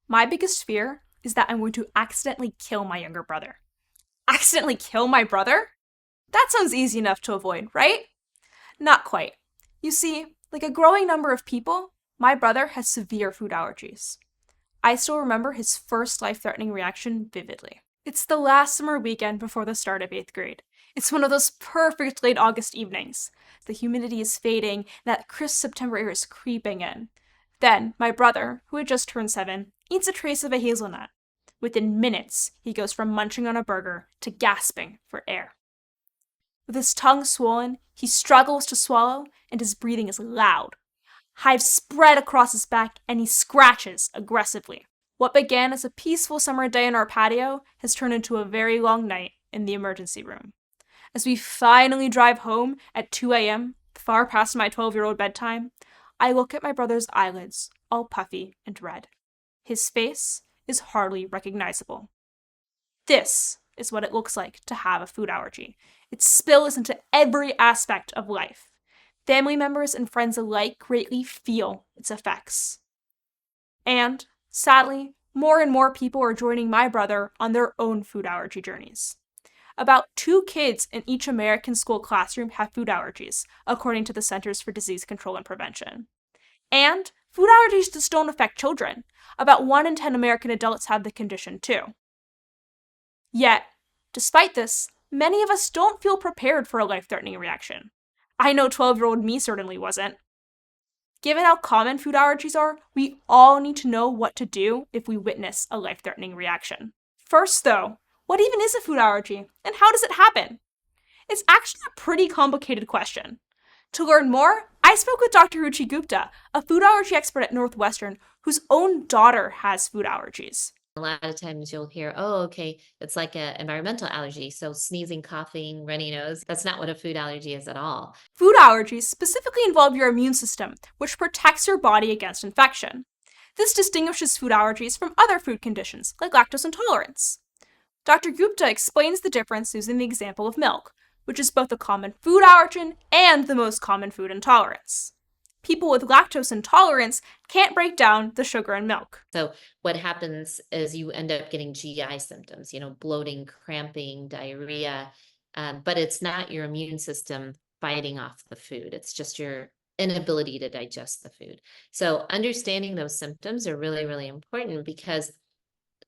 My biggest fear is that I'm going to accidentally kill my younger brother. Accidentally kill my brother? That sounds easy enough to avoid, right? Not quite. You see, like a growing number of people, my brother has severe food allergies. I still remember his first life-threatening reaction vividly. It's the last summer weekend before the start of 8th grade. It's one of those perfect late August evenings. The humidity is fading, and that crisp September air is creeping in. Then, my brother, who had just turned 7, eats a trace of a hazelnut. Within minutes, he goes from munching on a burger to gasping for air. With his tongue swollen, he struggles to swallow, and his breathing is loud. Hives spread across his back, and he scratches aggressively. What began as a peaceful summer day in our patio has turned into a very long night in the emergency room. As we finally drive home at 2 a.m., far past my 12-year-old bedtime, I look at my brother's eyelids, all puffy and red. His face is hardly recognizable. This is what it looks like to have a food allergy. It spills into every aspect of life. Family members and friends alike greatly feel its effects. And, sadly, more and more people are joining my brother on their own food allergy journeys. About 2 kids in each American school classroom have food allergies, according to the Centers for Disease Control and Prevention. And food allergies just don't affect children. About 1 in 10 American adults have the condition too. Yet, despite this, many of us don't feel prepared for a life-threatening reaction. I know 12-year-old me certainly wasn't. Given how common food allergies are, we all need to know what to do if we witness a life-threatening reaction. First, though, what even is a food allergy, and how does it happen? It's actually a pretty complicated question. To learn more, I spoke with Dr. Ruchi Gupta, a food allergy expert at Northwestern, whose own daughter has food allergies. A lot of times you'll hear, oh, okay, it's like an environmental allergy. So sneezing, coughing, runny nose, that's not what a food allergy is at all. Food allergies specifically involve your immune system, which protects your body against infection. This distinguishes food allergies from other food conditions, like lactose intolerance. Dr. Gupta explains the difference using the example of milk, which is both a common food allergen and the most common food intolerance. People with lactose intolerance can't break down the sugar in milk. So what happens is you end up getting GI symptoms, bloating, cramping, diarrhea, but it's not your immune system fighting off the food. It's just your inability to digest the food. So understanding those symptoms are really, really important because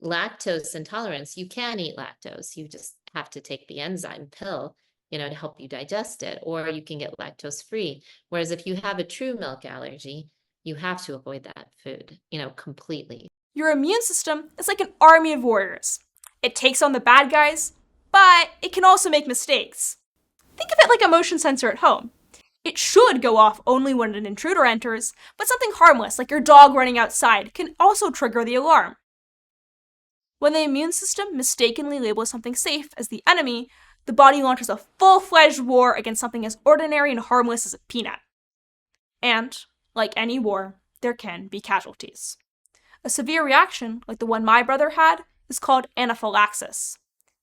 lactose intolerance, you can eat lactose. You just have to take the enzyme pill, to help you digest it, or you can get lactose free. Whereas if you have a true milk allergy, you have to avoid that food, completely. Your immune system is like an army of warriors. It takes on the bad guys, but it can also make mistakes. Think of it like a motion sensor at home. It should go off only when an intruder enters, but something harmless like your dog running outside can also trigger the alarm. When the immune system mistakenly labels something safe as the enemy, the body launches a full-fledged war against something as ordinary and harmless as a peanut. And, like any war, there can be casualties. A severe reaction, like the one my brother had, is called anaphylaxis.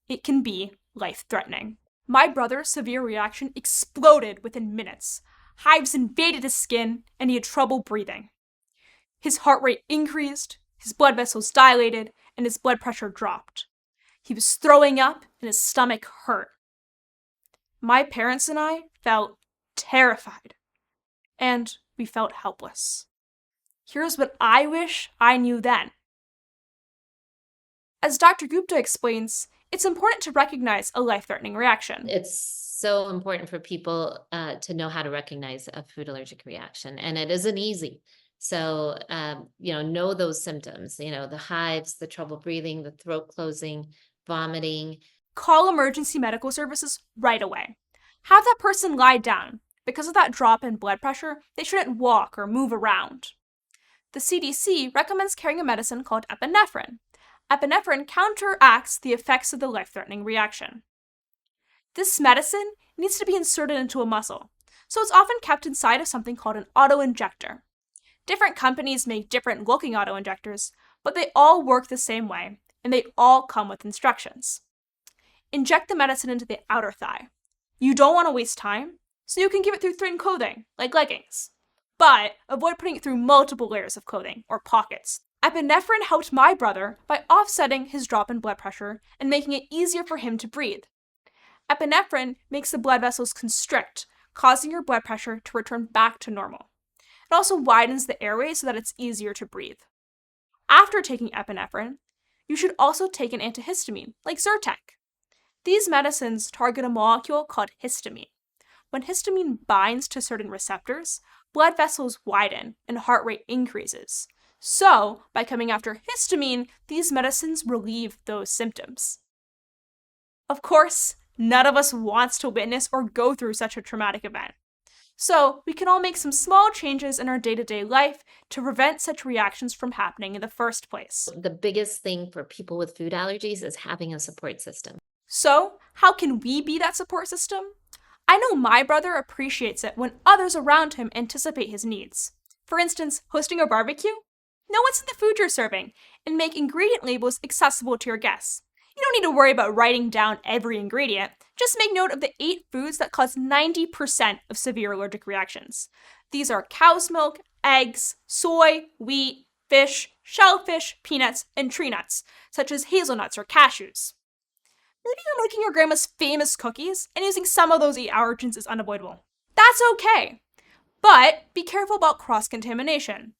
It can be life-threatening. My brother's severe reaction exploded within minutes. Hives invaded his skin, and he had trouble breathing. His heart rate increased, his blood vessels dilated, and his blood pressure dropped. He was throwing up, and his stomach hurt. My parents and I felt terrified, and we felt helpless. Here's what I wish I knew then. As Dr. Gupta explains, it's important to recognize a life-threatening reaction. It's so important for people to know how to recognize a food allergic reaction, and it isn't easy. So, know those symptoms, the hives, the trouble breathing, the throat closing, vomiting. Call emergency medical services right away. Have that person lie down. Because of that drop in blood pressure, they shouldn't walk or move around. The CDC recommends carrying a medicine called epinephrine. Epinephrine counteracts the effects of the life-threatening reaction. This medicine needs to be inserted into a muscle, so it's often kept inside of something called an auto-injector. Different companies make different-looking auto-injectors, but they all work the same way, and they all come with instructions. Inject the medicine into the outer thigh. You don't want to waste time, so you can give it through thin clothing, like leggings. But avoid putting it through multiple layers of clothing, or pockets. Epinephrine helped my brother by offsetting his drop in blood pressure and making it easier for him to breathe. Epinephrine makes the blood vessels constrict, causing your blood pressure to return back to normal. It also widens the airway so that it's easier to breathe. After taking epinephrine, you should also take an antihistamine, like Zyrtec. These medicines target a molecule called histamine. When histamine binds to certain receptors, blood vessels widen and heart rate increases. So, by coming after histamine, these medicines relieve those symptoms. Of course, none of us wants to witness or go through such a traumatic event. So, we can all make some small changes in our day-to-day life to prevent such reactions from happening in the first place. The biggest thing for people with food allergies is having a support system. So, how can we be that support system? I know my brother appreciates it when others around him anticipate his needs. For instance, hosting a barbecue? Know what's in the food you're serving and make ingredient labels accessible to your guests. You don't need to worry about writing down every ingredient. Just make note of the 8 foods that cause 90% of severe allergic reactions. These are cow's milk, eggs, soy, wheat, fish, shellfish, peanuts, and tree nuts, such as hazelnuts or cashews. Maybe you're making your grandma's famous cookies and using some of those 8 allergens is unavoidable. That's okay. But be careful about cross-contamination.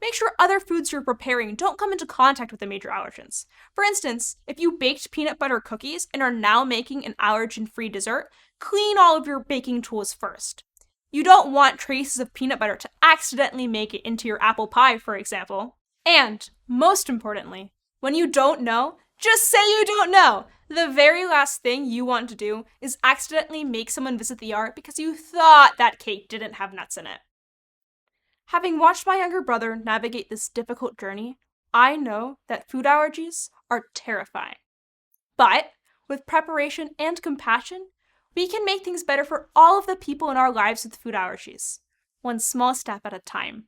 Make sure other foods you're preparing don't come into contact with the major allergens. For instance, if you baked peanut butter cookies and are now making an allergen-free dessert, clean all of your baking tools first. You don't want traces of peanut butter to accidentally make it into your apple pie, for example. And, most importantly, when you don't know, just say you don't know! The very last thing you want to do is accidentally make someone visit the ER because you thought that cake didn't have nuts in it. Having watched my younger brother navigate this difficult journey, I know that food allergies are terrifying. But with preparation and compassion, we can make things better for all of the people in our lives with food allergies, one small step at a time.